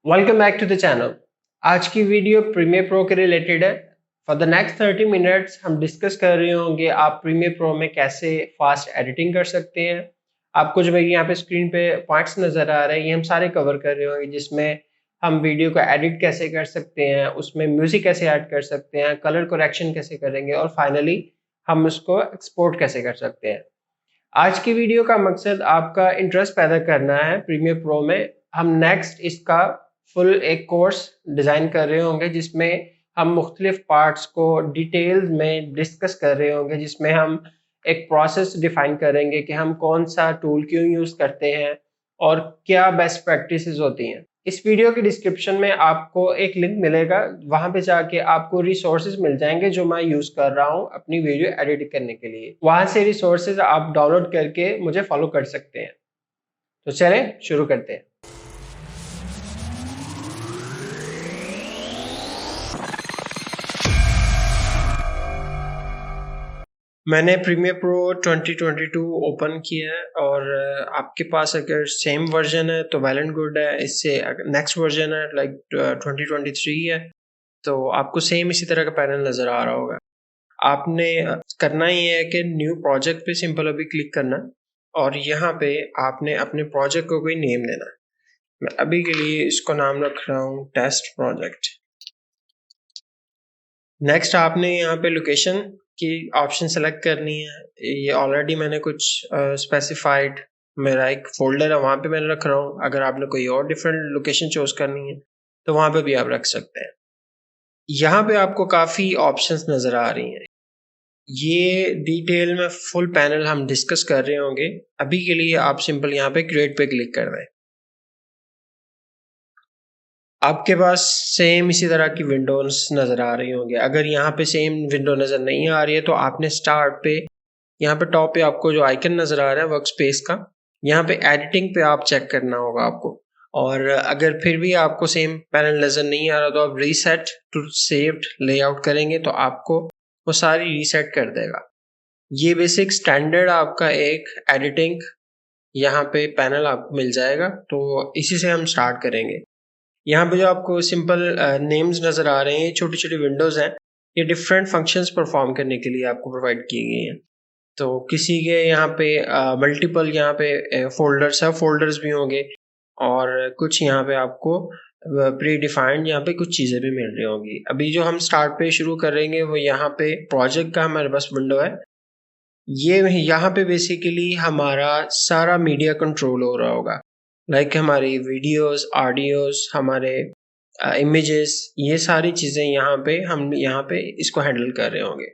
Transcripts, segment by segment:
Welcome back to the channel. आज की video premiere pro के रिलेटेड है। फॉर द नेक्स्ट 30 मिनट्स हम डिस्कस कर रहे होंगे आप प्रीमियर प्रो में कैसे फास्ट एडिटिंग कर सकते हैं। आपको जो है यहाँ पे स्क्रीन पे पॉइंट्स नज़र आ रहे हैं, ये हम सारे कवर कर रहे होंगे, जिसमें हम वीडियो को एडिट कैसे कर सकते हैं, उसमें म्यूजिक कैसे ऐड कर सकते हैं, कलर करेक्शन कैसे करेंगे और फाइनली हम उसको एक्सपोर्ट कैसे कर सकते हैं। आज की वीडियो का मकसद आपका इंटरेस्ट पैदा करना है प्रीमियर प्रो में। हम नेक्स्ट इसका फुल एक कोर्स डिज़ाइन कर रहे होंगे, जिसमें हम मुख्तलिफ पार्ट्स को डिटेल में डिस्कस कर रहे होंगे, जिसमें हम एक प्रोसेस डिफाइन करेंगे कि हम कौन सा टूल क्यों यूज़ करते हैं और क्या बेस्ट प्रैक्टिसेस होती हैं। इस वीडियो के डिस्क्रिप्शन में आपको एक लिंक मिलेगा, वहां पे जाके आपको रिसोर्सेज मिल जाएंगे जो मैं यूज कर रहा हूं अपनी वीडियो एडिट करने के लिए। वहां से रिसोर्सेज आप डाउनलोड करके मुझे फॉलो कर सकते हैं। तो चलें शुरू करते हैं। मैंने प्रीमियर प्रो 2022 ओपन किया है और आपके पास अगर सेम वर्जन है तो वेल एंड गुड है। इससे नेक्स्ट वर्जन है लाइक 2023 है तो आपको सेम इसी तरह का पैनल नज़र आ रहा होगा। आपने करना ही है कि न्यू प्रोजेक्ट पे सिंपल अभी क्लिक करना है और यहाँ पे आपने अपने प्रोजेक्ट को कोई नेम देना है। मैं अभी के लिए इसको नाम रख रहा हूँ टेस्ट प्रोजेक्ट। नेक्स्ट आपने यहाँ पे लोकेशन की ऑप्शन सेलेक्ट करनी है। ये ऑलरेडी मैंने कुछ स्पेसिफाइड मेरा एक फोल्डर है, वहाँ पे मैंने रख रहा हूँ। अगर आपने कोई और डिफरेंट लोकेशन चूज करनी है तो वहाँ पे भी आप रख सकते हैं। यहाँ पे आपको काफ़ी ऑप्शंस नज़र आ रही हैं। ये डिटेल में फुल पैनल हम डिस्कस कर रहे होंगे। अभी के लिए आप सिंपल यहाँ पे क्रिएट पे क्लिक कर दें। आपके पास सेम इसी तरह की विंडोज नज़र आ रही होंगी। अगर यहाँ पे सेम विंडो नज़र नहीं आ रही है तो आपने स्टार्ट पे यहाँ पे टॉप पे आपको जो आइकन नज़र आ रहा है वर्क स्पेस का, यहाँ पे एडिटिंग पे आप चेक करना होगा आपको। और अगर फिर भी आपको सेम पैनल नज़र नहीं आ रहा तो आप रीसेट टू सेव्ड लेआउट करेंगे तो आपको वो सारी रीसेट कर देगा। ये बेसिक स्टैंडर्ड आपका एक एडिटिंग यहाँ पे पैनल आपको मिल जाएगा। तो इसी से हम स्टार्ट करेंगे। यहाँ पे जो आपको सिंपल नेम्स नज़र आ रहे हैं, छोटी छोटी विंडोज़ हैं, ये डिफरेंट फंक्शंस परफॉर्म करने के लिए आपको प्रोवाइड की गई हैं। तो किसी के यहाँ पे मल्टीपल यहाँ पे फोल्डर्स है, फोल्डर्स भी होंगे और कुछ यहाँ पे आपको प्री डिफाइंड यहाँ पे कुछ चीज़ें भी मिल रही होंगी। अभी जो हम स्टार्ट पे शुरू करेंगे वो यहाँ पे प्रोजेक्ट का हमारे पास विंडो है। ये यहाँ पे बेसिकली हमारा सारा मीडिया कंट्रोल हो रहा होगा, लाइक हमारी वीडियोस, ऑडियोस, हमारे इमेजेस, ये सारी चीज़ें यहाँ पे हम यहाँ पे इसको हैंडल कर रहे होंगे।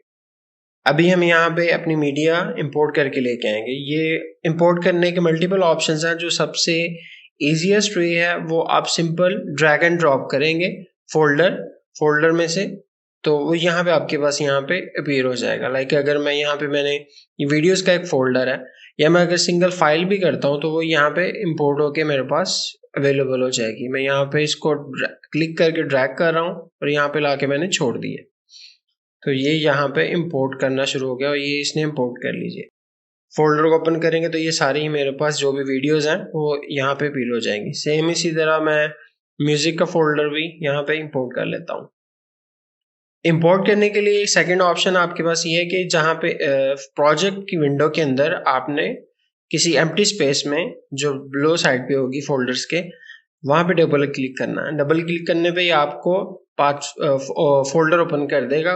अभी हम यहाँ पे अपनी मीडिया इंपोर्ट करके लेके आएंगे। ये इंपोर्ट करने के मल्टीपल ऑप्शंस हैं। जो सबसे ईजीएस्ट वे है वो आप सिंपल ड्रैग एंड ड्रॉप करेंगे फोल्डर में से, तो वो यहाँ पे आपके पास यहाँ पे अपीयर हो जाएगा। लाइक अगर मैं यहाँ पे मैंने ये वीडियोस का एक फोल्डर है, या मैं अगर सिंगल फाइल भी करता हूँ तो वो यहाँ पे इंपोर्ट होके मेरे पास अवेलेबल हो जाएगी। मैं यहाँ पे इसको क्लिक करके ड्रैग कर रहा हूँ और यहाँ पे लाके मैंने छोड़ दिए, तो ये यहाँ पे इंपोर्ट करना शुरू हो गया और ये इसने इंपोर्ट कर लीजिए। फोल्डर को ओपन करेंगे तो ये सारी ही मेरे पास जो भी वीडियोस हैं वो यहाँ पे अपीयर हो जाएंगी। सेम इसी तरह मैं म्यूजिक का फोल्डर भी यहाँ पे इंपोर्ट कर लेता हूँ। इंपोर्ट करने के लिए सेकंड ऑप्शन आपके पास ये है कि जहाँ पे प्रोजेक्ट की विंडो के अंदर आपने किसी एम्प्टी स्पेस में जो लो साइड पे होगी फोल्डर्स के, वहाँ पे डबल क्लिक करना है। डबल क्लिक करने पे ही आपको 5 फोल्डर ओपन कर देगा।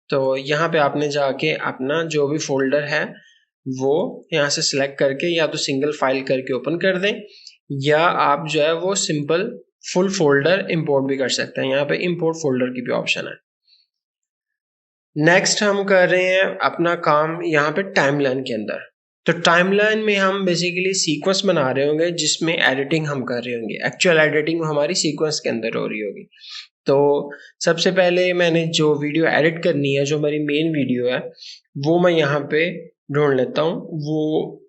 तो यहाँ पे आपने जाके अपना जो भी फोल्डर है वो यहाँ से सिलेक्ट करके या तो सिंगल फाइल करके ओपन कर दें, या आप जो है वो सिंपल फुल फोल्डर इंपोर्ट भी कर सकते हैं। यहाँ पे इंपोर्ट फोल्डर की भी ऑप्शन है। नेक्स्ट हम कर रहे हैं अपना काम यहाँ पे टाइमलाइन के अंदर। तो टाइमलाइन में हम बेसिकली सीक्वेंस बना रहे होंगे जिसमें एडिटिंग हम कर रहे होंगे। एक्चुअल एडिटिंग हमारी सीक्वेंस के अंदर हो रही होगी। तो सबसे पहले मैंने जो वीडियो एडिट करनी है, जो मेरी मेन वीडियो है, वो मैं यहाँ पे ढूंढ लेता हूँ। वो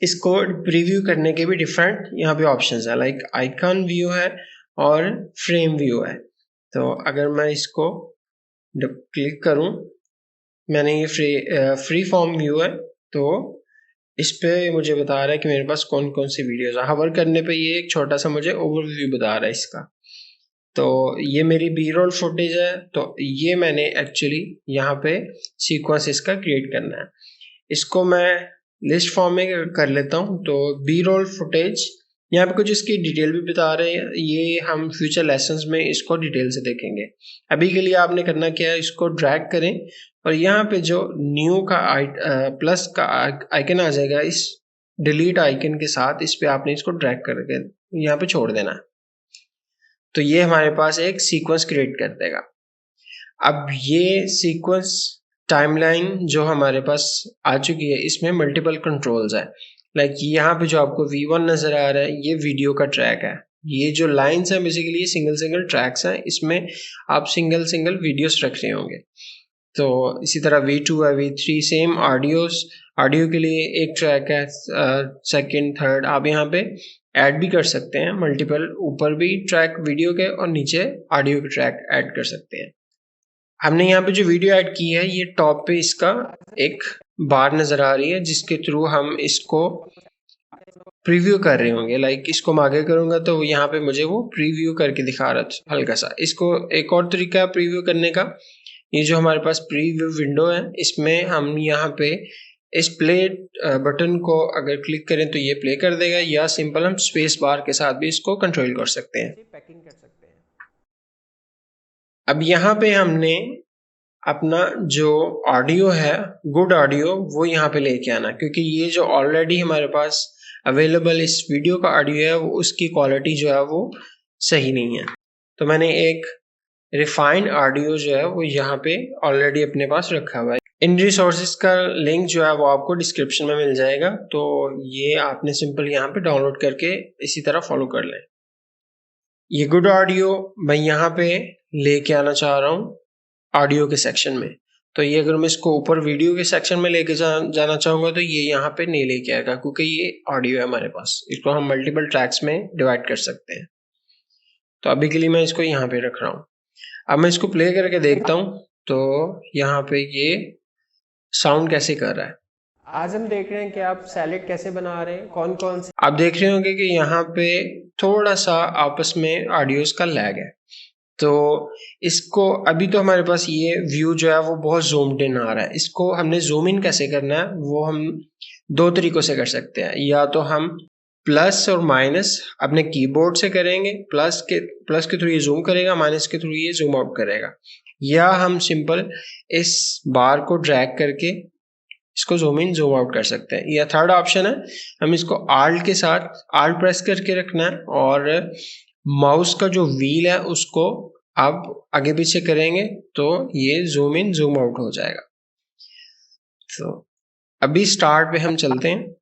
इसको प्रीव्यू करने के भी डिफरेंट यहाँ पे ऑप्शंस है, लाइक आइकन व्यू है और फ्रेम व्यू है। तो अगर मैं इसको जब क्लिक करूं, मैंने ये फ्री फॉर्म व्यू है, तो इस पे मुझे बता रहा है कि मेरे पास कौन कौन सी वीडियोस है। हवर करने पे ये एक छोटा सा मुझे ओवरव्यू बता रहा है इसका। तो ये मेरी बी रोल फुटेज है। तो ये मैंने एक्चुअली यहाँ पे सीक्वेंस इसका क्रिएट करना है। इसको मैं लिस्ट फॉर्म में कर लेता हूँ। तो बी रोल फुटेज यहाँ पे कुछ इसकी डिटेल भी बता रहे हैं। ये हम फ्यूचर लेसन्स में इसको डिटेल से देखेंगे। अभी के लिए आपने करना क्या है, इसको ड्रैग करें और यहाँ पे जो न्यू का प्लस का आइकन आ जाएगा इस डिलीट आइकन के साथ, इस पे आपने इसको ड्रैग करके यहाँ पे छोड़ देना है। तो ये हमारे पास एक सीक्वेंस क्रिएट कर देगा। अब ये सीक्वेंस टाइमलाइन जो हमारे पास आ चुकी है, इसमें मल्टीपल कंट्रोल्स है। लाइक यहाँ पे जो आपको V1 नजर आ रहा है, ये वीडियो का ट्रैक है। ये जो लाइंस है बेसिकली सिंगल सिंगल ट्रैक्स हैं, इसमें आप सिंगल सिंगल वीडियोस रख रहे होंगे। तो इसी तरह V2 है, V3 सेम ऑडियो के लिए एक ट्रैक है, सेकंड थर्ड आप यहाँ पे ऐड भी कर सकते हैं। मल्टीपल ऊपर भी ट्रैक वीडियो के और नीचे ऑडियो के ट्रैक ऐड कर सकते हैं। हमने यहाँ पे जो वीडियो ऐड की है, ये टॉप पे इसका एक बार नजर आ रही है जिसके थ्रू हम इसको प्रीव्यू कर रहे होंगे। लाइक इसको मैं आगे करूंगा तो यहाँ पे मुझे वो प्रीव्यू करके दिखा रहा था हल्का सा। इसको एक और तरीका है प्रीव्यू करने का। ये जो हमारे पास प्रीव्यू विंडो है, इसमें हम यहाँ पे इस प्ले बटन को अगर क्लिक करें तो ये प्ले कर देगा, या सिंपल हम स्पेस बार के साथ भी इसको कंट्रोल कर सकते हैं, पैकिंग कर सकते हैं। अब यहाँ पे हमने अपना जो ऑडियो है, गुड ऑडियो, वो यहाँ पे लेके आना, क्योंकि ये जो ऑलरेडी हमारे पास अवेलेबल इस वीडियो का ऑडियो है, वो उसकी क्वालिटी जो है वो सही नहीं है। तो मैंने एक रिफाइंड ऑडियो जो है वो यहाँ पे ऑलरेडी अपने पास रखा हुआ है। इन रिसोर्सेज का लिंक जो है वो आपको डिस्क्रिप्शन में मिल जाएगा। तो ये आपने सिंपल यहाँ पे डाउनलोड करके इसी तरह फॉलो कर लें। ये गुड ऑडियो मैं यहाँ पे लेके आना चाह रहा हूँ ऑडियो के सेक्शन में। तो ये अगर मैं इसको ऊपर वीडियो के सेक्शन में लेके जाना चाहूँगा तो ये यहाँ पे नहीं लेके आएगा, क्योंकि ये ऑडियो है हमारे पास। इसको हम मल्टीपल ट्रैक्स में डिवाइड कर सकते हैं। तो अभी के लिए मैं इसको यहाँ पे रख रहा हूँ। अब मैं इसको प्ले करके देखता हूँ तो यहाँ पे ये साउंड कैसे कर रहा है। आज हम देख रहे हैं कि आप सैलेड कैसे बना रहे हैं, कौन कौन से आप देख रहे होंगे कि यहाँ पे थोड़ा सा आपस में ऑडियोज का लैग है। तो इसको अभी तो हमारे पास ये व्यू जो है वो बहुत जूम्ड इन आ रहा है। इसको हमने जूम इन कैसे करना है, वो हम दो तरीकों से कर सकते हैं। या तो हम प्लस और माइनस अपने कीबोर्ड से करेंगे, प्लस के थ्रू ये जूम करेगा, माइनस के थ्रू ये जूम आउट करेगा। या हम सिंपल इस बार को ड्रैग करके इसको जूम इन जूम आउट कर सकते हैं। या थर्ड ऑप्शन है, हम इसको आल्ट के साथ आल्ट प्रेस करके रखना है और माउस का जो व्हील है उसको आप आगे पीछे करेंगे तो ये जूम इन जूम आउट हो जाएगा। तो अभी स्टार्ट पे हम चलते हैं।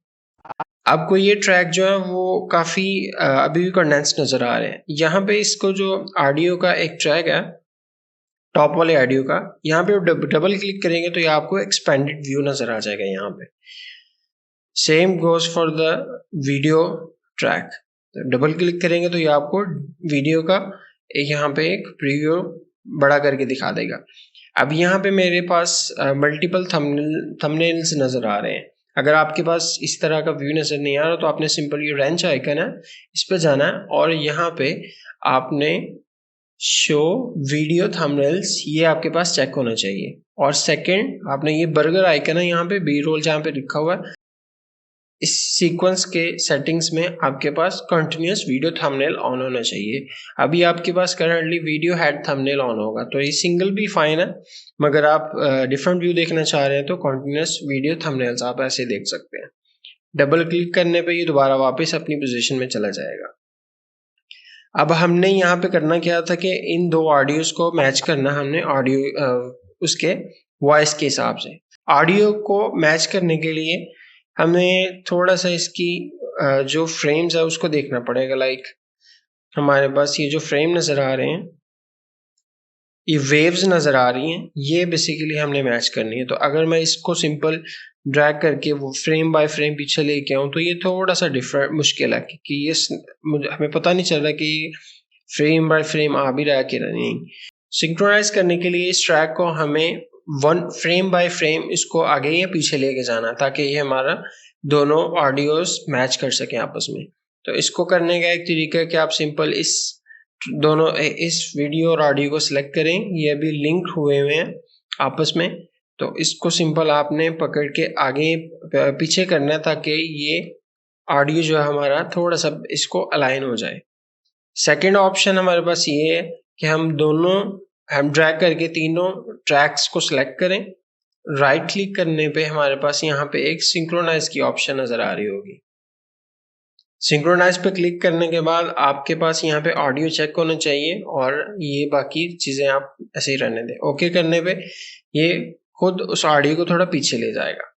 आपको ये ट्रैक जो है वो काफ़ी अभी भी कंडेंस नज़र आ रहे हैं। यहाँ पे इसको जो ऑडियो का एक ट्रैक है टॉप वाले ऑडियो का, यहाँ पे डबल क्लिक करेंगे तो ये आपको एक्सपेंडेड व्यू नज़र आ जाएगा। यहाँ पे same goes for the video track. Double click करेंगे तो ये आपको वीडियो का यहाँ पे एक प्रीव्यू बड़ा करके दिखा देगा। अब यहाँ पे मेरे पास मल्टीपल थंबनेल्स नज़र आ रहे हैं। अगर आपके पास इस तरह का व्यू नज़र नहीं आ रहा तो आपने सिंपल ये रेंच आइकन है, इस पर जाना है और यहाँ पे आपने शो वीडियो थंबनेल्स, ये आपके पास चेक होना चाहिए। और सेकंड आपने ये बर्गर आइकन है यहाँ पे बी रोल जहाँ पे लिखा हुआ है, इस सीक्वेंस के सेटिंग्स में आपके पास कंटिन्यूस वीडियो थंबनेल ऑन होना चाहिए। अभी आपके पास currently video head thumbnail on होगा, तो ये सिंगल भी फाइन है, मगर आप डिफरेंट व्यू देखना चाह रहे हैं तो कंटिन्यूस वीडियो थंबनेल्स आप ऐसे देख सकते हैं। डबल क्लिक करने पे ये दोबारा वापस अपनी पोजीशन में चला जाएगा। अब हमने यहाँ पे करना क्या था कि इन दो ऑडियोज को मैच करना, हमने ऑडियो उसके वॉइस के हिसाब से। ऑडियो को मैच करने के लिए हमें थोड़ा सा इसकी जो फ्रेम्स है उसको देखना पड़ेगा। लाइक हमारे पास ये जो फ्रेम नज़र आ रहे हैं, ये वेव्स नज़र आ रही हैं, ये बेसिकली हमने मैच करनी है। तो अगर मैं इसको सिंपल ड्रैग करके वो फ्रेम बाय फ्रेम पीछे लेके आऊँ तो ये थोड़ा सा डिफरेंट मुश्किल है, क्योंकि ये हमें पता नहीं चल रहा कि फ्रेम बाय फ्रेम आ भी रहा है कि नहीं। सिंक्रोनाइज करने के लिए इस ट्रैक को हमें वन फ्रेम बाय फ्रेम इसको आगे या पीछे लेके जाना, ताकि ये हमारा दोनों ऑडियोज मैच कर सकें आपस में। तो इसको करने का एक तरीका है कि आप सिंपल इस वीडियो और ऑडियो को सिलेक्ट करें, ये अभी लिंक हुए हुए हैं आपस में। तो इसको सिंपल आपने पकड़ के आगे पीछे करना है ताकि ये ऑडियो जो है हमारा थोड़ा सा इसको अलाइन हो जाए। सेकंड ऑप्शन हमारे पास ये है कि हम ड्रैग करके तीनों ट्रैक्स को सिलेक्ट करें। राइट क्लिक करने पे हमारे पास यहाँ पे एक सिंक्रोनाइज की ऑप्शन नजर आ रही होगी। सिंक्रोनाइज पे क्लिक करने के बाद आपके पास यहाँ पे ऑडियो चेक होना चाहिए और ये बाकी चीजें आप ऐसे ही रहने दें। ओके करने पे ये खुद उस ऑडियो को थोड़ा पीछे ले जाएगा।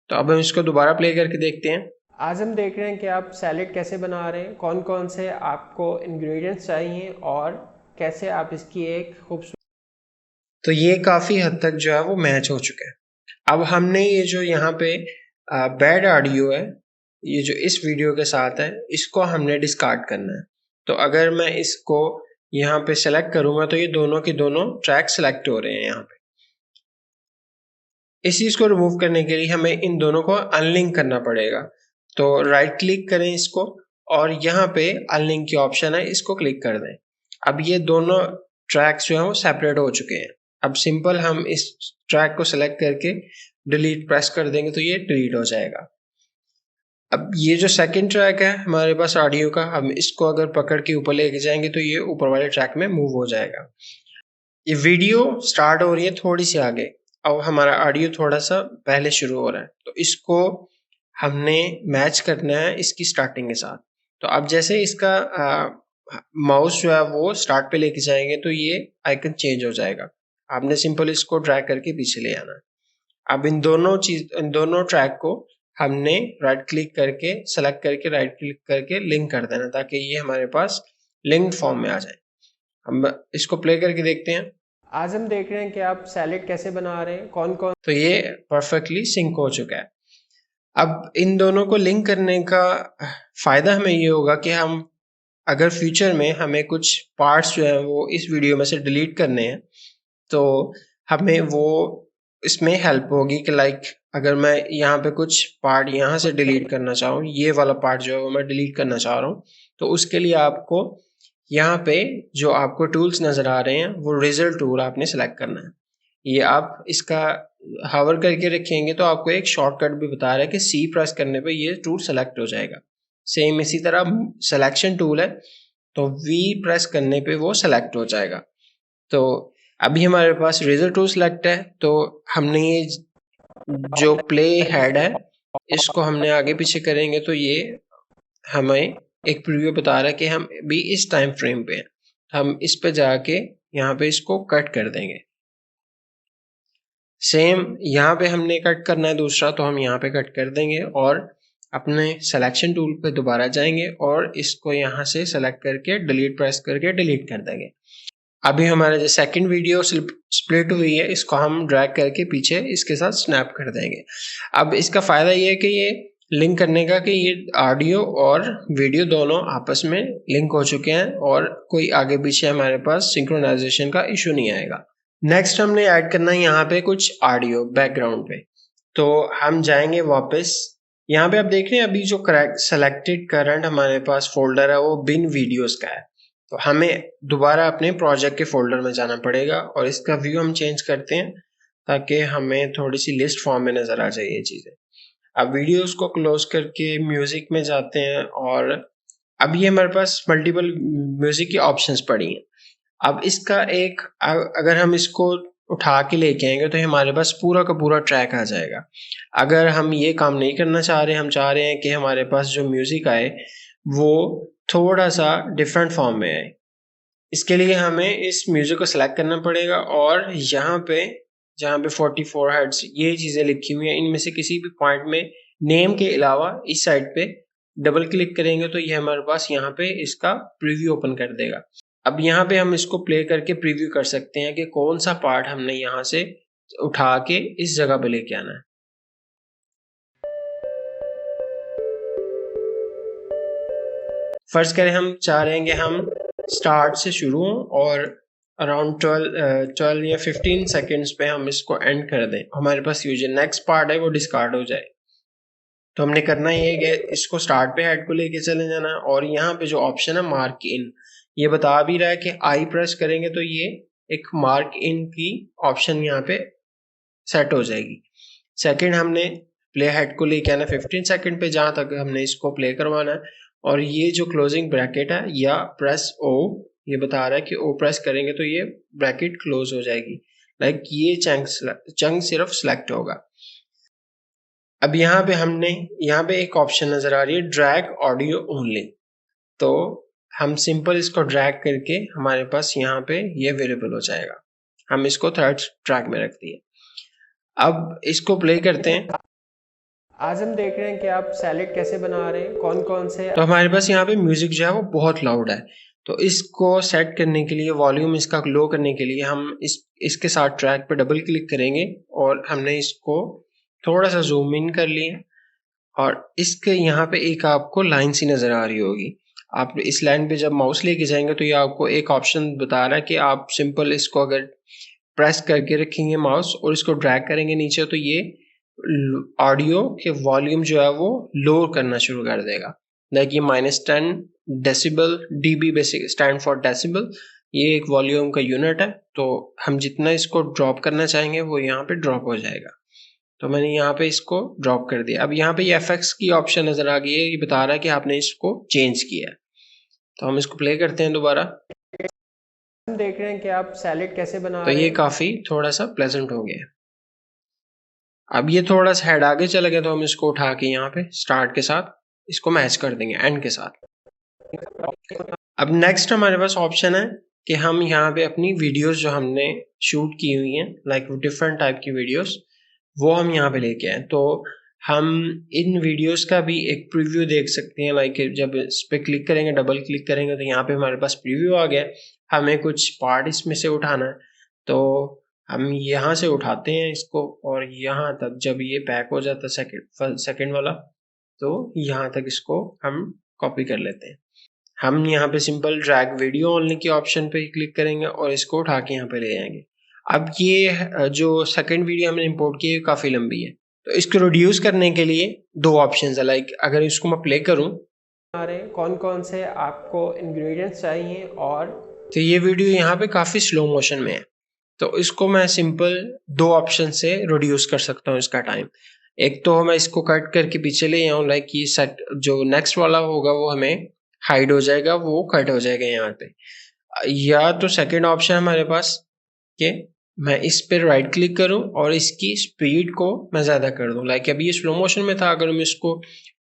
तो अब हम इसको दोबारा प्ले करके देखते हैं। आज हम देख रहे हैं कि आप सैलेड कैसे बना रहे हैं, कौन कौन से आपको इंग्रेडिएंट्स चाहिए और कैसे आप इसकी एक खूबसूरत। तो ये काफ़ी हद तक जो है वो मैच हो चुका है। अब हमने ये जो यहाँ पे बैड ऑडियो है, ये जो इस वीडियो के साथ है, इसको हमने डिस्कार्ड करना है। तो अगर मैं इसको यहाँ पे सेलेक्ट करूँगा तो ये दोनों के दोनों ट्रैक सेलेक्ट हो रहे हैं यहाँ पे। इस चीज़ को रिमूव करने के लिए हमें इन दोनों को अनलिंक करना पड़ेगा। तो राइट क्लिक करें इसको और यहाँ पे अनलिंक की ऑप्शन है, इसको क्लिक कर दें। अब ये दोनों ट्रैक्स जो हैं वो सेपरेट हो चुके हैं। अब सिंपल हम इस ट्रैक को सेलेक्ट करके डिलीट प्रेस कर देंगे तो ये डिलीट हो जाएगा। अब ये जो सेकंड ट्रैक है हमारे पास ऑडियो का, हम इसको अगर पकड़ के ऊपर लेके जाएंगे तो ये ऊपर वाले ट्रैक में मूव हो जाएगा। ये वीडियो स्टार्ट हो रही है थोड़ी सी आगे, अब हमारा ऑडियो थोड़ा सा पहले शुरू हो रहा है, तो इसको हमने मैच करना है इसकी स्टार्टिंग के साथ। तो अब जैसे इसका माउस जो है वो स्टार्ट पे लेके जाएंगे तो ये आइकन चेंज हो जाएगा। आपने सिंपल इसको ड्रैग करके पीछे ले आना है। अब इन दोनों ट्रैक को हमने राइट क्लिक करके सेलेक्ट करके राइट क्लिक करके लिंक कर देना ताकि ये हमारे पास लिंक्ड फॉर्म में आ जाए। हम इसको प्ले करके देखते हैं। आज हम देख रहे हैं कि आप सैलेड कैसे बना रहे हैं, कौन कौन। तो ये परफेक्टली सिंक हो चुका है। अब इन दोनों को लिंक करने का फायदा हमें ये होगा कि हम अगर फ्यूचर में हमें कुछ पार्ट्स जो है वो इस वीडियो में से डिलीट करने हैं तो हमें वो इसमें हेल्प होगी कि लाइक अगर मैं यहाँ पे कुछ पार्ट यहाँ से डिलीट करना चाहूँ, ये वाला पार्ट जो है वो मैं डिलीट करना चाह रहा हूँ, तो उसके लिए आपको यहाँ पे जो आपको टूल्स नज़र आ रहे हैं वो रिजल्ट टूल आपने सेलेक्ट करना है। ये आप इसका हावर करके रखेंगे तो आपको एक शॉर्टकट भी बता रहा है कि सी प्रेस करने पे ये टूल सेलेक्ट हो जाएगा। सेम इसी तरह सिलेक्शन टूल है तो वी प्रेस करने पे वो सेलेक्ट हो जाएगा। तो अभी हमारे पास रिजल्ट टूल सेलेक्ट है, तो हमने ये जो प्ले हेड है इसको हमने आगे पीछे करेंगे तो ये हमें एक प्रीव्यू बता रहा है कि हम भी इस टाइम फ्रेम पे हैं। हम इस पे जाके यहाँ पे इसको कट कर देंगे। सेम यहाँ पे हमने कट करना है दूसरा, तो हम यहाँ पे कट कर देंगे और अपने सिलेक्शन टूल पे दोबारा जाएंगे और इसको यहाँ से सेलेक्ट करके डिलीट प्रेस करके डिलीट कर देंगे। अभी हमारा जो सेकंड वीडियो स्प्लिट हुई है इसको हम ड्रैग करके पीछे इसके साथ स्नैप कर देंगे। अब इसका फ़ायदा ये है कि ये लिंक करने का कि ये ऑडियो और वीडियो दोनों आपस में लिंक हो चुके हैं और कोई आगे पीछे हमारे पास सिंक्रोनाइजेशन का इशू नहीं आएगा। नेक्स्ट हमने ऐड करना है यहाँ पे कुछ ऑडियो बैकग्राउंड पे। तो हम जाएंगे वापस, यहाँ पे आप देख रहे हैं अभी जो सेलेक्टेड करंट हमारे पास फोल्डर है वो बिन वीडियोस का है। तो हमें दोबारा अपने प्रोजेक्ट के फोल्डर में जाना पड़ेगा और इसका व्यू हम चेंज करते हैं ताकि हमें थोड़ी सी लिस्ट फॉर्म में नज़र आ जाए ये चीज़ें। अब वीडियोस को क्लोज करके म्यूज़िक में जाते हैं और अब ये हमारे पास मल्टीपल म्यूज़िक की ऑप्शंस पड़ी हैं। अब इसका एक अगर हम इसको उठा के लेके आएंगे तो हमारे पास पूरा का पूरा ट्रैक आ जाएगा। अगर हम ये काम नहीं करना चाह रहे, हम चाह रहे हैं कि हमारे पास जो म्यूज़िक आए वो थोड़ा सा डिफरेंट फॉर्म में आए, इसके लिए हमें इस म्यूज़िक को सिलेक्ट करना पड़ेगा और यहाँ पे जहाँ पे 44 हर्ट्ज ये चीज़ें लिखी हुई हैं इनमें से किसी भी पॉइंट में नेम के अलावा इस साइड पे डबल क्लिक करेंगे तो ये हमारे पास यहाँ पे इसका प्रीव्यू ओपन कर देगा। अब यहाँ पे हम इसको प्ले करके प्रीव्यू कर सकते हैं कि कौन सा पार्ट हमने यहाँ से उठा के इस जगह पे लेके आना है। फर्ज करें हम चाह रहे हैं कि हम स्टार्ट से शुरू हों और अराउंड 12 या 15 सेकेंड्स पे हम इसको एंड कर दें, हमारे पास ये जो नेक्स्ट पार्ट है वो डिस्कार्ड हो जाए। तो हमने करना ये है कि इसको स्टार्ट पे हेड को लेके चले जाना है, और यहाँ पे जो ऑप्शन है मार्क इन, ये बता भी रहा है कि आई प्रेस करेंगे तो ये एक मार्क इन की ऑप्शन यहाँ पे सेट हो जाएगी। सेकंड हमने प्ले हेड को लेके आना 15 सेकंड पे, जहां तक हमने इसको प्ले करवाना है, और ये जो क्लोजिंग ब्रैकेट है या प्रेस ओ, ये बता रहा है कि ओ प्रेस करेंगे तो ये ब्रैकेट क्लोज हो जाएगी। लाइक ये चंक सिर्फ सिलेक्ट होगा। अब यहाँ पे हमने यहाँ पे एक ऑप्शन नजर आ रही है ड्रैग ऑडियो ओनली, तो हम सिंपल इसको ड्रैग करके हमारे पास यहाँ पे ये अवेलेबल हो जाएगा। हम इसको थर्ड ट्रैक में रख दिए। अब इसको प्ले करते हैं। आज हम देख रहे हैं कि आप सैलेड कैसे बना रहे हैं, कौन कौन से। तो हमारे पास यहाँ पे म्यूजिक जो है वो बहुत लाउड है, तो इसको सेट करने के लिए, वॉल्यूम इसका लो करने के लिए हम इसके साथ ट्रैक पे डबल क्लिक करेंगे और हमने इसको थोड़ा सा जूम इन कर लिया, और इसके यहाँ पे एक आपको लाइन सी नजर आ रही होगी। आप इस लाइन पे जब माउस लेके जाएंगे तो ये आपको एक ऑप्शन बता रहा है कि आप सिंपल इसको अगर प्रेस करके रखेंगे माउस और इसको ड्रैग करेंगे नीचे, तो ये ऑडियो के वॉल्यूम जो है वो लो करना शुरू कर देगा। लाइक ये -10 decibel, dB basic stand for decibel, ये एक वॉल्यूम का यूनिट है। तो हम जितना इसको ड्रॉप करना चाहेंगे वो यहाँ पे ड्रॉप हो जाएगा। तो मैंने यहाँ पे इसको ड्रॉप कर दिया। अब यहाँ पे ये एफएक्स की ऑप्शन नजर आ गई है, ये बता रहा है कि आपने इसको चेंज किया है। तो हम इसको प्ले करते हैं दोबारा। हम देख रहे हैं कि आप सैलेड कैसे बना तो रहे ये हैं। काफी थोड़ा सा प्लेजेंट हो गया। अब ये थोड़ा सा हेड आगे चला गया, तो हम इसको उठा के यहाँ पे स्टार्ट के साथ इसको मैच कर देंगे एंड के साथ। अब नेक्स्ट हमारे पास ऑप्शन है कि हम यहाँ पे अपनी वीडियोस जो हमने शूट की हुई हैं, लाइक डिफरेंट टाइप की वीडियोस, वो हम यहाँ पे लेके आए। तो हम इन वीडियोस का भी एक प्रीव्यू देख सकते हैं। लाइक जब इस पे क्लिक करेंगे, डबल क्लिक करेंगे, तो यहाँ पे हमारे पास प्रीव्यू आ गया। हमें कुछ पार्ट इसमें से उठाना है, तो हम यहाँ से उठाते हैं इसको, और यहाँ तक जब ये पैक हो जाता है सेकंड वाला, तो यहाँ तक इसको हम कॉपी कर लेते हैं। हम यहाँ पे सिंपल ड्रैग वीडियो ओनली के ऑप्शन पे क्लिक करेंगे और इसको उठा के यहाँ पे ले आएंगे। अब ये जो सेकंड वीडियो हमने इंपोर्ट की है काफी लंबी है, तो इसको रिड्यूस करने के लिए दो ऑप्शंस है। लाइक अगर इसको मैं प्ले करूं, कौन कौन से आपको इंग्रेडिएंट्स चाहिए, और तो ये वीडियो यहाँ पे काफी स्लो मोशन में है, तो इसको मैं सिंपल दो ऑप्शन से रिड्यूस कर सकता हूँ इसका टाइम। एक तो मैं इसको कट करके पीछे ले आऊँ, लाइक ये सेट जो नेक्स्ट वाला होगा वो हमें हाइड हो जाएगा, वो कट हो जाएगा यहाँ पे। या तो सेकंड ऑप्शन हमारे पास कि मैं इस पे राइट क्लिक करूं और इसकी स्पीड को मैं ज़्यादा कर दूं। लाइक अभी ये स्लो मोशन में था, अगर मैं इसको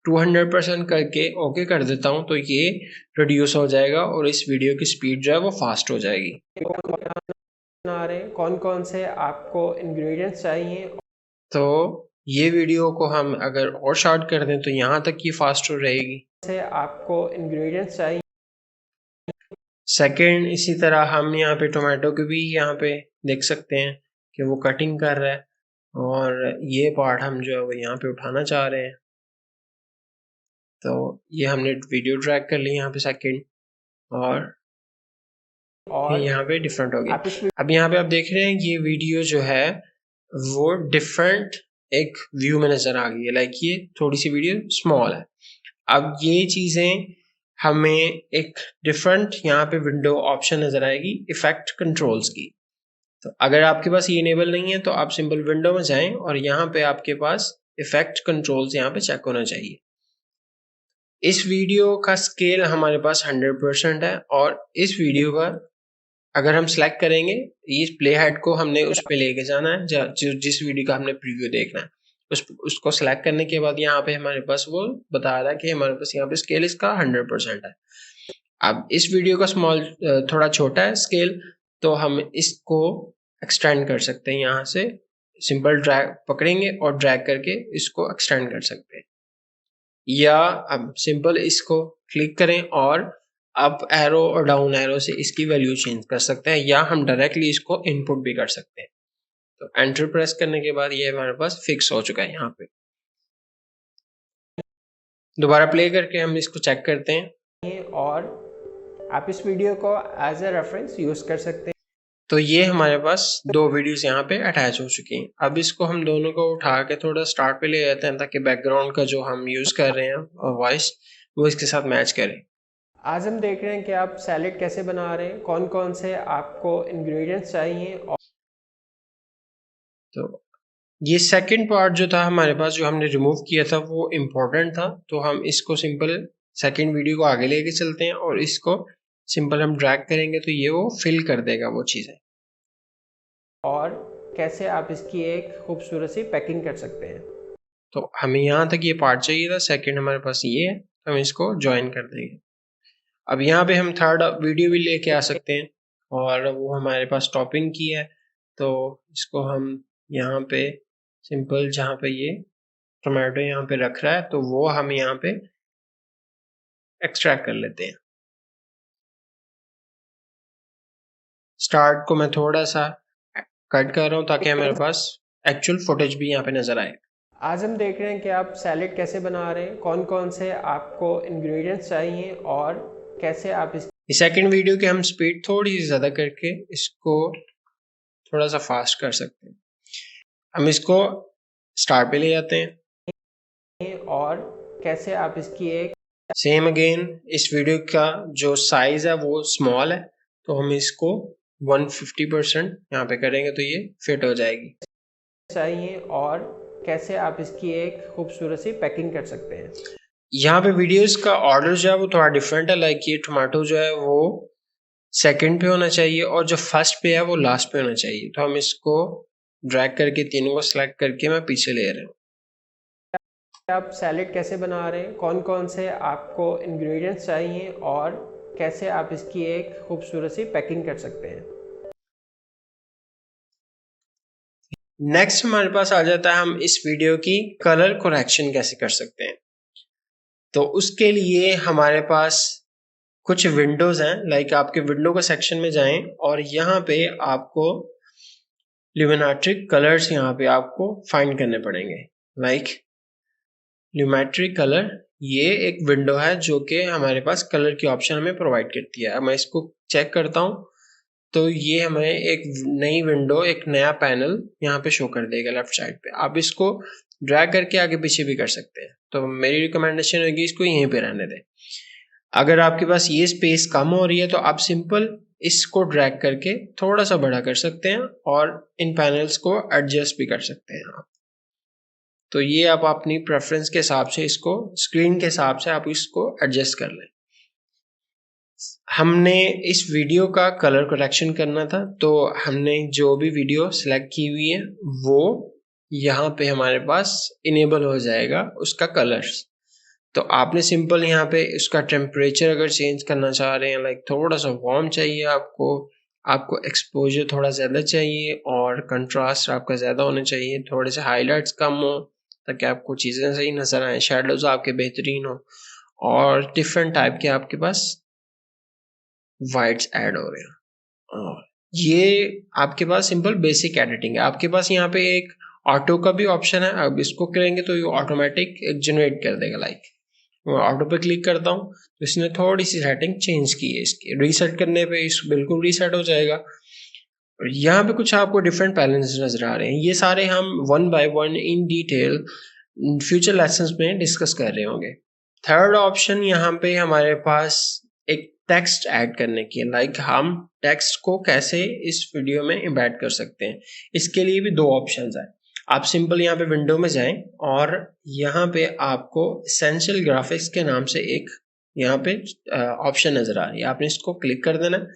200% करके ओके कर देता हूं तो ये रिड्यूस हो जाएगा और इस वीडियो की स्पीड जो है वो फास्ट हो जाएगी। बना रहे हैं, कौन कौन से आपको इंग्रेडिएंट्स चाहिए। तो ये वीडियो को हम अगर और शॉर्ट कर दें तो यहाँ तक ये फास्ट हो रहेगी। से आपको इंग्रेडिएंट्स चाहिए। सेकंड इसी तरह हम यहाँ पे टोमेटो के भी यहाँ पे देख सकते हैं कि वो कटिंग कर रहा है, और ये पार्ट हम जो है वो यहाँ पे उठाना चाह रहे हैं। तो ये हमने वीडियो ड्रैग कर ली यहाँ पे सेकंड, और यहाँ पे डिफरेंट हो गया। अब यहाँ पे आप देख रहे हैं ये वीडियो जो है वो डिफरेंट एक व्यू में नजर आ गई है। लाइक ये थोड़ी सी वीडियो स्मॉल है। अब ये चीजें हमें एक डिफरेंट यहाँ पे विंडो ऑप्शन नजर आएगी इफेक्ट कंट्रोल्स की। तो अगर आपके पास ये इनेबल नहीं है तो आप सिंपल विंडो में जाएं और यहाँ पे आपके पास इफेक्ट कंट्रोल्स यहाँ पे चेक होना चाहिए। इस वीडियो का स्केल हमारे पास 100% है, और इस वीडियो का अगर हम सेलेक्ट करेंगे, इस प्ले हेड को हमने उस पे लेके जाना है जिस वीडियो का हमने प्रीव्यू देखना है, उसको सेलेक्ट करने के बाद यहाँ पे हमारे पास वो बता रहा है कि हमारे पास यहाँ पे स्केल इसका 100% है। अब इस वीडियो का स्मॉल थोड़ा छोटा है स्केल, तो हम इसको एक्सटेंड कर सकते हैं। यहाँ से सिंपल ड्रैग पकड़ेंगे और ड्रैग करके इसको एक्सटेंड कर सकते हैं, या अब सिंपल इसको क्लिक करें और अप एरो और डाउन एरो से इसकी वैल्यू चेंज कर सकते हैं, या हम डायरेक्टली इसको इनपुट भी कर सकते हैं। तो एंटर प्रेस करने के बाद ये हमारे पास फिक्स हो चुका है। यहाँ पे दोबारा प्ले करके हम इसको चेक करते हैं, और आप इस वीडियो को एज ए रेफरेंस यूज कर सकते हैं। तो ये हमारे पास 2 वीडियोस यहाँ पे अटैच हो चुकी हैं। अब इसको हम दोनों को उठा के थोड़ा स्टार्ट पे ले जाते हैं ताकि बैकग्राउंड का जो हम यूज़ कर रहे हैं वॉइस वो इसके साथ मैच करे। आज हम देख रहे हैं कि आप सैलेड कैसे बना रहे हैं, कौन कौन से आपको इंग्रेडिएंट्स चाहिए। और तो ये सेकंड पार्ट जो था हमारे पास, जो हमने रिमूव किया था, वो इम्पोर्टेंट था, तो हम इसको सिंपल सेकंड वीडियो को आगे लेके चलते हैं और इसको सिंपल हम ड्रैग करेंगे तो ये वो फिल कर देगा वो चीज़ें। और कैसे आप इसकी एक खूबसूरत सी पैकिंग कर सकते हैं। तो हमें यहाँ तक ये पार्ट चाहिए था, सेकंड हमारे पास ये है, तो हम इसको ज्वाइन कर देंगे। अब यहाँ पे हम थर्ड वीडियो भी लेके आ सकते हैं और वो हमारे पास टॉपिंग की है, तो इसको हम यहाँ पे सिंपल जहाँ पे ये टोमेटो यहाँ पे रख रहा है तो वो हम यहाँ पे एक्सट्रैक्ट कर लेते हैं। स्टार्ट को मैं थोड़ा सा कट कर रहा हूँ ताकि हमारे पास एक्चुअल फुटेज भी यहाँ पे नजर आए। आज हम देख रहे हैं कि आप सैलेड कैसे बना रहे हैं, कौन कौन से आपको इंग्रेडिएंट्स चाहिए और कैसे आप इस सेकंड वीडियो की हम स्पीड थोड़ी सी ज़्यादा करके इसको थोड़ा सा फास्ट कर सकते हैं। हम इसको स्टार्ट पे ले जाते हैं और कैसे आप इसकी एक सेम अगेन इस वीडियो का जो साइज है वो स्मॉल है, तो हम इसको 150% यहाँ पे करेंगे तो ये फिट हो जाएगी। चाहिए और कैसे आप इसकी एक खूबसूरत सी पैकिंग कर सकते हैं। यहाँ पे वीडियोस का ऑर्डर जो है वो थोड़ा डिफरेंट है, लाइक ये टोमेटो जो है वो सेकंड पे होना चाहिए और जो फर्स्ट पे है वो लास्ट पे होना चाहिए, तो हम इसको ड्रैग करके तीनों को सिलेक्ट करके मैं पीछे ले रहा हूँ। आप सैलेड कैसे बना रहे हैं, कौन कौन से आपको इंग्रेडिएंट्स चाहिए और कैसे आप इसकी एक खूबसूरत सी पैकिंग कर सकते हैं। नेक्स्ट हमारे पास आ जाता है हम इस वीडियो की कलर करेक्शन कैसे कर सकते हैं। तो उसके लिए हमारे पास कुछ विंडोज हैं, लाइक आपके विंडो के सेक्शन में जाएं और यहाँ पे आपको ल्यूमिनेट्रिक कलर्स यहाँ पे आपको फाइंड करने पड़ेंगे। लाइक ल्यूमेट्रिक कलर ये एक विंडो है जो कि हमारे पास कलर की ऑप्शन हमें प्रोवाइड करती है। अब मैं इसको चेक करता हूँ तो ये हमें एक नई विंडो, एक नया पैनल यहाँ पे शो कर देगा लेफ्ट साइड पे। आप इसको ड्रैग करके आगे पीछे भी कर सकते हैं, तो मेरी रिकमेंडेशन होगी इसको यहीं पे रहने दें। अगर आपके पास ये स्पेस कम हो रही है तो आप सिंपल इसको ड्रैग करके थोड़ा सा बड़ा कर सकते हैं और इन पैनल्स को एडजस्ट भी कर सकते हैं आप। तो ये आप अपनी प्रेफरेंस के हिसाब से इसको, स्क्रीन के हिसाब से आप इसको एडजस्ट कर लें। हमने इस वीडियो का कलर करेक्शन करना था, तो हमने जो भी वीडियो सेलेक्ट की हुई है वो यहाँ पे हमारे पास इनेबल हो जाएगा उसका कलर्स। तो आपने सिंपल यहाँ पे उसका टेम्परेचर अगर चेंज करना चाह रहे हैं, लाइक थोड़ा सा वार्म चाहिए आपको एक्सपोजर थोड़ा ज़्यादा चाहिए और कंट्रास्ट आपका ज़्यादा होना चाहिए, थोड़े से हाईलाइट्स कम हो ताकि आपको चीज़ें सही नज़र आए, शेडोज आपके बेहतरीन हो और डिफरेंट टाइप के आपके पास वाइट्स ऐड हो रहे हैं। और ये आपके पास सिंपल बेसिक एडिटिंग है। आपके पास यहाँ पे एक ऑटो का भी ऑप्शन है, अब इसको करेंगे तो ये ऑटोमेटिक जनरेट कर देगा। लाइक मैं ऑटो पे क्लिक करता हूँ तो इसने थोड़ी सी सेटिंग चेंज की है, इसकी रीसेट करने पे इस बिल्कुल रीसेट हो जाएगा। और यहाँ पे कुछ आपको डिफरेंट पैलेट्स नजर आ रहे हैं, ये सारे हम one by one in detail future lessons में डिस्कस कर रहे होंगे। थर्ड ऑप्शन यहाँ पे हमारे पास एक टेक्स्ट ऐड करने की है, लाइक हम टेक्स्ट को कैसे इस वीडियो में एम्बेड कर सकते हैं। इसके लिए भी 2 ऑप्शंस हैं। आप सिंपल यहाँ पे विंडो में जाएं और यहाँ पे आपको एसेंशियल ग्राफिक्स के नाम से एक यहाँ पे ऑप्शन नजर आ रही है, आपने इसको क्लिक कर देना।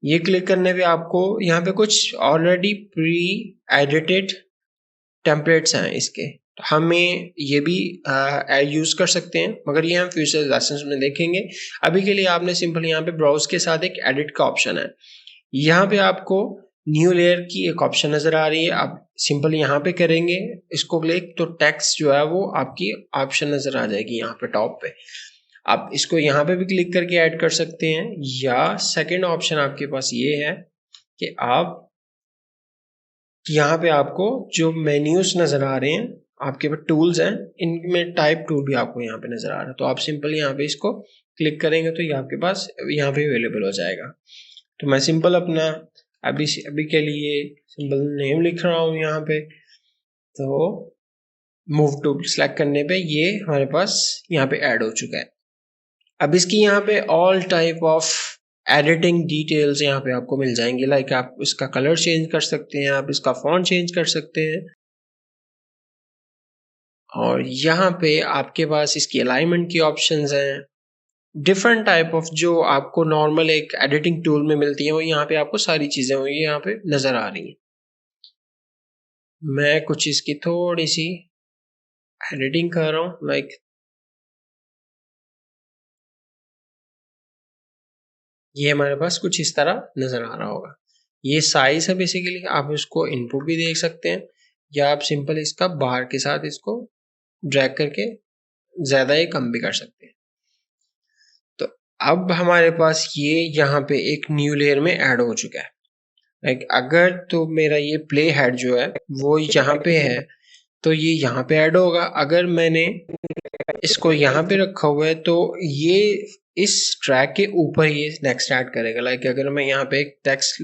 ये क्लिक करने पे आपको यहाँ पे कुछ ऑलरेडी प्री एडिटेड टेम्पलेट्स हैं इसके, तो हमें ये भी यूज कर सकते हैं, मगर ये हम फ्यूचर लेसन्स में देखेंगे। अभी के लिए आपने सिंपल यहाँ पे ब्राउज के साथ एक एडिट का ऑप्शन है, यहाँ पे आपको न्यू लेयर की एक ऑप्शन नजर आ रही है। आप सिंपल यहाँ पे करेंगे इसको क्लिक तो टेक्स्ट जो है वो आपकी ऑप्शन नजर आ जाएगी यहाँ पे टॉप पे। आप इसको यहाँ पे भी क्लिक करके ऐड कर सकते हैं, या सेकंड ऑप्शन आपके पास ये है कि आप यहाँ पे आपको जो मेन्यूज नजर आ रहे हैं, आपके पास टूल्स हैं, इनमें टाइप टूल भी आपको यहाँ पे नजर आ रहा है, तो आप सिंपल यहाँ पे इसको क्लिक करेंगे तो ये आपके पास यहाँ पे अवेलेबल हो जाएगा। तो मैं सिंपल अपना अभी के लिए सिंपल नेम लिख रहा हूँ यहाँ पे। तो मूव टू सेलेक्ट करने पे ये हमारे पास यहाँ पे ऐड हो चुका है। अब इसकी यहाँ पे all type of editing details यहाँ पे आपको मिल जाएंगे। लाइक आप इसका कलर चेंज कर सकते हैं, आप इसका फॉन्ट चेंज कर सकते हैं, और यहाँ पे आपके पास इसकी अलाइनमेंट की ऑप्शंस हैं। डिफरेंट टाइप ऑफ जो आपको नॉर्मल एक एडिटिंग टूल में मिलती है वो यहाँ पे आपको सारी चीजें हुई यहाँ पे नजर आ रही हैं। मैं कुछ इसकी थोड़ी सी एडिटिंग कर रहा हूँ। लाइक ये हमारे पास कुछ इस तरह नजर आ रहा होगा। ये साइज है बेसिकली, आप इसको इनपुट भी देख सकते हैं, या आप सिंपल इसका बाहर के साथ इसको ड्रैग करके ज्यादा या कम भी कर सकते हैं। तो अब हमारे पास ये यहाँ पे एक न्यू लेयर में ऐड हो चुका है। लाइक अगर तो मेरा ये प्ले हेड जो है वो यहाँ पे है तो ये यहाँ पे ऐड होगा। अगर मैंने इसको यहाँ पे रखा हुआ है तो ये इस ट्रैक के ऊपर ये नेक्स्ट ऐड करेगा। लाइक अगर मैं यहाँ पे एक टेक्स्ट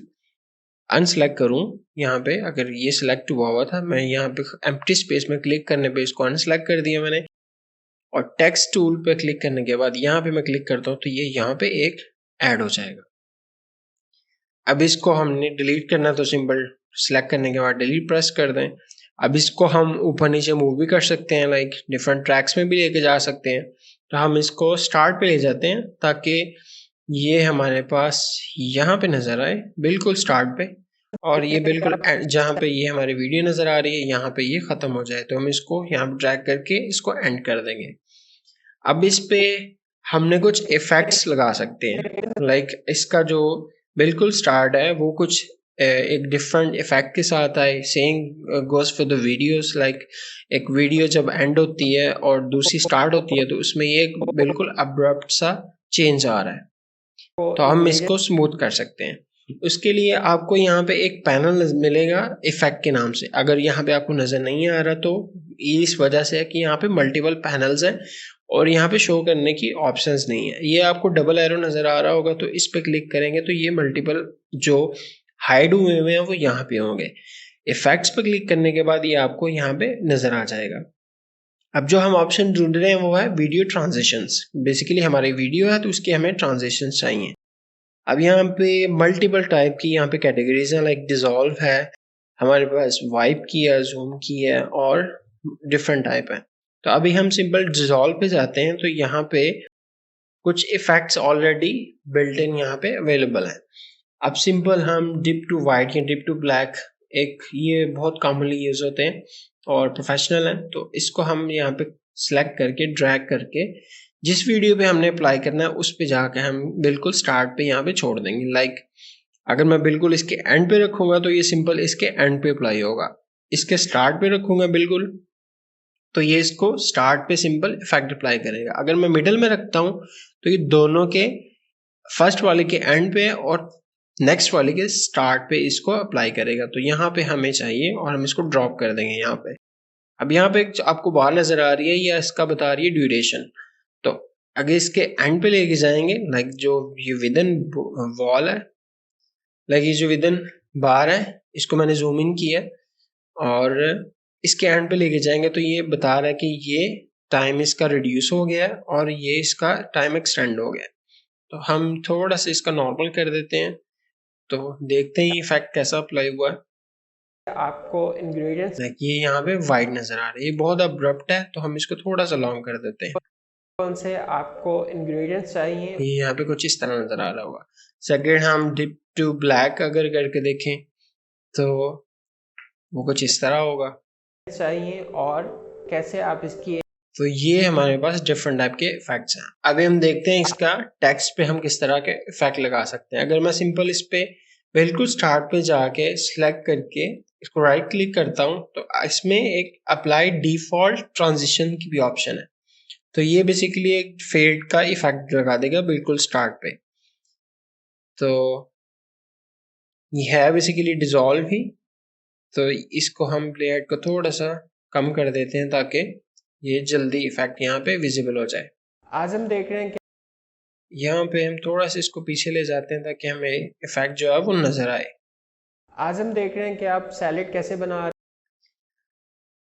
अनसेलेक्ट करूँ, यहाँ पे अगर ये सिलेक्ट हुआ था, मैं यहाँ पे एम्प्टी स्पेस में क्लिक करने पे इसको अनसेलेक्ट कर दिया मैंने, और टेक्स्ट टूल पे क्लिक करने के बाद यहाँ पे मैं क्लिक करता हूँ तो ये यहाँ पे एक ऐड हो जाएगा। अब इसको हमने डिलीट करना तो सिंपल सेलेक्ट करने के बाद डिलीट प्रेस कर दें। अब इसको हम ऊपर नीचे मूव भी कर सकते हैं, लाइक डिफरेंट ट्रैक्स में भी लेके जा सकते हैं। तो हम इसको स्टार्ट पे ले जाते हैं ताकि ये हमारे पास यहाँ पे नज़र आए, बिल्कुल स्टार्ट पे, और ये बिल्कुल जहाँ पे ये हमारी वीडियो नज़र आ रही है यहाँ पे ये ख़त्म हो जाए। तो हम इसको यहाँ पे ड्रैग करके इसको एंड कर देंगे। अब इस पे हमने कुछ इफेक्ट्स लगा सकते हैं। लाइक इसका जो बिल्कुल स्टार्ट है वो कुछ एक डिफरेंट इफेक्ट के साथ आए। Same goes for the videos. Like एक वीडियो जब एंड होती है और दूसरी स्टार्ट होती है तो उसमें ये एक बिल्कुल अब्रप्ट सा चेंज आ रहा है, तो हम इसको स्मूथ कर सकते हैं। उसके लिए आपको यहाँ पे एक पैनल मिलेगा इफेक्ट के नाम से। अगर यहाँ पे आपको नज़र नहीं आ रहा तो इस वजह से है कि यहाँ पे मल्टीपल पैनल्स हैं और यहाँ पे शो करने की ऑप्शंस नहीं है। ये आपको डबल एरो नज़र आ रहा होगा, तो इस पे क्लिक करेंगे तो ये मल्टीपल जो हाइड हुए हुए हैं वो यहाँ पे होंगे। इफेक्ट्स पे क्लिक करने के बाद ये आपको यहाँ पे नज़र आ जाएगा। अब जो हम ऑप्शन ढूंढ रहे हैं वो है वीडियो ट्रांजिशंस। बेसिकली हमारी वीडियो है तो उसके हमें ट्रांजिशंस चाहिए। अब यहाँ पे मल्टीपल टाइप की यहाँ पे कैटेगरीज हैं। लाइक डिजॉल्व है, हमारे पास वाइप की है, जूम की है, और डिफरेंट टाइप है। तो अभी हम सिंपल डिजॉल्व पे जाते हैं तो यहाँ पे कुछ इफेक्ट्स ऑलरेडी बिल्ट इन यहाँ पे अवेलेबल हैं। अब सिंपल हम डिप टू वाइट या डिप टू ब्लैक, एक ये बहुत कॉमनली यूज होते हैं और प्रोफेशनल है, तो इसको हम यहाँ पे सिलेक्ट करके ड्रैग करके जिस वीडियो पे हमने अप्लाई करना है उस पे जाके हम बिल्कुल स्टार्ट पे यहाँ पे छोड़ देंगे। लाइक अगर मैं बिल्कुल इसके एंड पे रखूंगा तो ये सिंपल इसके एंड पे अप्लाई होगा। इसके स्टार्ट पे रखूंगा बिल्कुल तो ये इसको स्टार्ट पे सिंपल इफेक्ट अप्लाई करेगा। अगर मैं मिडिल में रखता हूँ तो ये दोनों के फर्स्ट वाले के एंड पे और नेक्स्ट वाले के स्टार्ट पे इसको अप्लाई करेगा। तो यहाँ पे हमें चाहिए और हम इसको ड्रॉप कर देंगे यहाँ पे। अब यहाँ पे आपको बार नजर आ रही है या इसका बता रही है ड्यूरेशन। तो अगर इसके एंड पे लेके जाएंगे, लाइक जो ये विदन वॉल है, लाइक ये जो विदन बार है, इसको मैंने जूम इन किया और इसके एंड पे लेके जाएंगे तो ये बता रहा है कि ये टाइम इसका रिड्यूस हो गया है और ये इसका टाइम एक्सटेंड हो गया है। तो हम थोड़ा सा इसका नॉर्मल कर देते हैं तो देखते हैं इफेक्ट कैसा अप्लाई हुआ है। आपको इंग्रेडिएंट्स ये यहाँ पे वाइड नजर आ रहा है, ये बहुत अब्रप्ट है तो हम इसको थोड़ा सा लॉन्ग कर देते हैं। कौन से आपको इंग्रेडिएंट्स चाहिए, ये यहाँ पे कुछ इस तरह नजर आ रहा होगा। सेकेंड हम डिप टू ब्लैक अगर करके देखें तो वो कुछ इस तरह होगा चाहिए और कैसे आप इसकी तो ये हमारे पास डिफरेंट टाइप के इफेक्ट्स हैं। अभी हम देखते हैं इसका टेक्स्ट पे हम किस तरह के इफेक्ट लगा सकते हैं। अगर मैं सिंपल इस पे बिल्कुल स्टार्ट पे जाके सिलेक्ट करके इसको राइट क्लिक करता हूँ तो इसमें एक अप्लाई डिफॉल्ट ट्रांजिशन की भी ऑप्शन है। तो ये बेसिकली एक फेड का इफेक्ट लगा देगा बिल्कुल स्टार्ट पे। तो ये है बेसिकली डिजॉल्व ही। तो इसको हम प्ले हेड को थोड़ा सा कम कर देते हैं ताकि ये जल्दी इफेक्ट यहाँ पे विजिबल हो जाए। आज हम देख रहे हैं कि यहाँ पे हम थोड़ा सा इसको पीछे ले जाते हैं ताकि हमें इफेक्ट जो है वो नजर आए। आज हम देख रहे हैं कि आप सैलेड कैसे बना रहे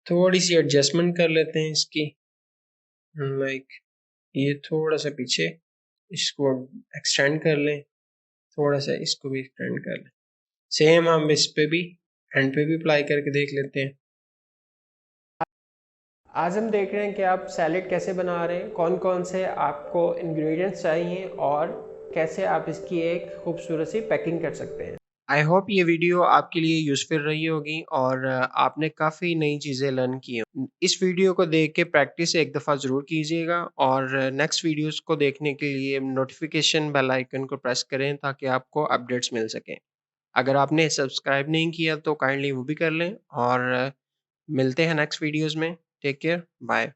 थोड़ी सी एडजस्टमेंट कर लेते हैं इसकी, लाइक ये थोड़ा सा पीछे इसको एक्सटेंड कर लें, थोड़ा सा इसको भी एक्सटेंड कर लें। सेम हम इस पे भी एंड पे भी अप्लाई करके देख लेते हैं। आज हम देख रहे हैं कि आप सैलेड कैसे बना रहे हैं, कौन कौन से आपको इंग्रेडिएंट्स चाहिए और कैसे आप इसकी एक खूबसूरत सी पैकिंग कर सकते हैं। आई होप ये वीडियो आपके लिए यूज़फुल रही होगी और आपने काफ़ी नई चीज़ें लर्न की हैं। इस वीडियो को देख के प्रैक्टिस एक दफ़ा ज़रूर कीजिएगा और नेक्स्ट वीडियोस को देखने के लिए नोटिफिकेशन बेल आइकन को प्रेस करें ताकि आपको अपडेट्स मिल सकें। अगर आपने सब्सक्राइब नहीं किया तो काइंडली वो भी कर लें और मिलते हैं नेक्स्ट वीडियोस में। Take care, bye.